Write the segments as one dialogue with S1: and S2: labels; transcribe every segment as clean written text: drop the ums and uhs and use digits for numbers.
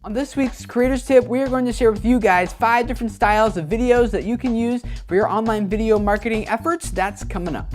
S1: On this week's Creators Tip, we are going to share with you guys 5 different styles of videos that you can use for your online video marketing efforts. That's coming up.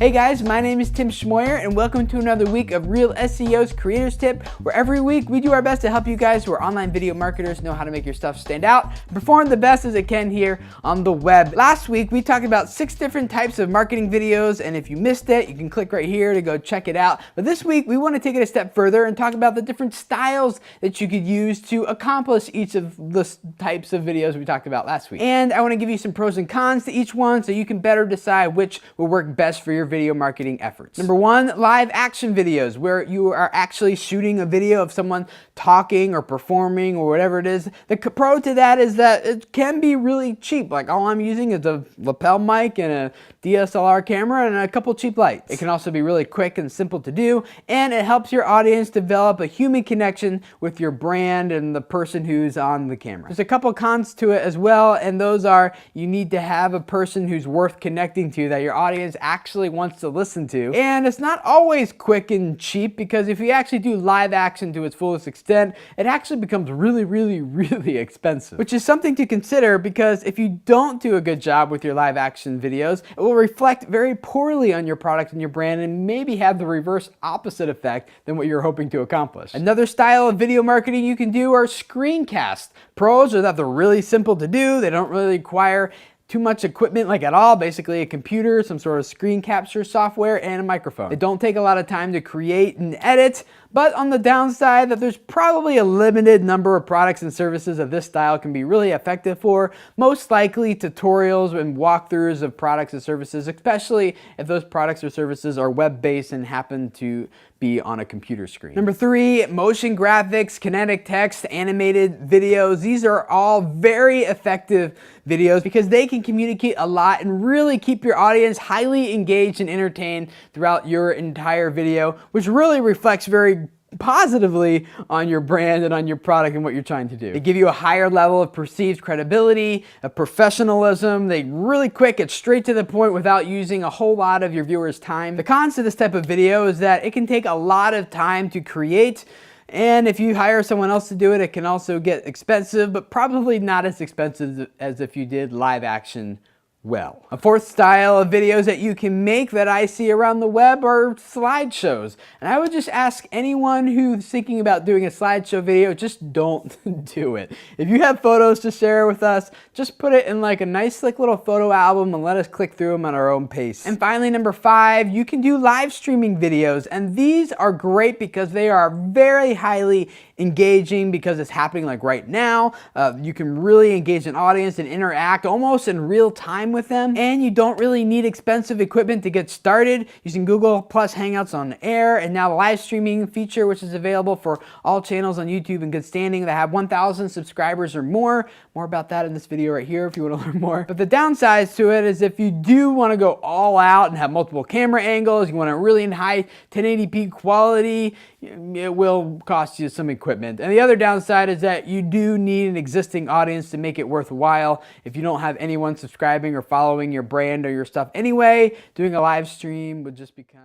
S1: Hey guys, my name is Tim Schmoyer and welcome to another week of Real SEO's Creators Tip, where every week we do our best to help you guys who are online video marketers know how to make your stuff stand out, perform the best as it can here on the web. Last week we talked about 6 different types of marketing videos, and if you missed it, you can click right here to go check it out. But this week we want to take it a step further and talk about the different styles that you could use to accomplish each of the types of videos we talked about last week. And I want to give you some pros and cons to each one so you can better decide which will work best for your video marketing efforts. Number 1, live action videos, where you are actually shooting a video of someone talking or performing or whatever it is. The pro to that is that it can be really cheap. Like all I'm using is a lapel mic and a DSLR camera and a couple cheap lights. It can also be really quick and simple to do, and it helps your audience develop a human connection with your brand and the person who's on the camera. There's a couple cons to it as well, and those are you need to have a person who's worth connecting to, that your audience actually wants to listen to. And it's not always quick and cheap, because if you actually do live action to its fullest extent, it actually becomes really expensive, which is something to consider, because if you don't do a good job with your live action videos, it will reflect very poorly on your product and your brand and maybe have the reverse opposite effect than what you're hoping to accomplish. Another style of video marketing you can do are screencasts. Pros are that they're really simple to do. They don't really require too much equipment, like at all. Basically a computer, some sort of screen capture software, and a microphone. They don't take a lot of time to create and edit, but on the downside that there's probably a limited number of products and services that this style can be really effective for. Most likely tutorials and walkthroughs of products and services, especially if those products or services are web-based and happen to be on a computer screen. Number 3, motion graphics, kinetic text, animated videos. These are all very effective videos because they can communicate a lot and really keep your audience highly engaged and entertained throughout your entire video, which really reflects very positively on your brand and on your product and what you're trying to do. They give you a higher level of perceived credibility, of professionalism. They really quick, get straight to the point without using a whole lot of your viewers' time. The cons to this type of video is that it can take a lot of time to create, and if you hire someone else to do it, it can also get expensive, but probably not as expensive as if you did live action well. A 4th style of videos that you can make that I see around the web are slideshows. And I would just ask anyone who's thinking about doing a slideshow video, just don't do it. If you have photos to share with us, just put it in like a nice like little photo album and let us click through them at our own pace. And finally, number 5, you can do live streaming videos. And these are great because they are very highly engaging, because it's happening like right now. You can really engage an audience and interact almost in real time with them, and you don't really need expensive equipment to get started, using Google Plus Hangouts on Air, and now the live streaming feature, which is available for all channels on YouTube in good standing that have 1,000 subscribers or more. More about that in this video right here if you want to learn more. But the downsides to it is if you do want to go all out and have multiple camera angles, you want to really in high 1080p quality, it will cost you some equipment. And the other downside is that you do need an existing audience to make it worthwhile. If you don't have anyone subscribing or following your brand or your stuff anyway, doing a live stream would just become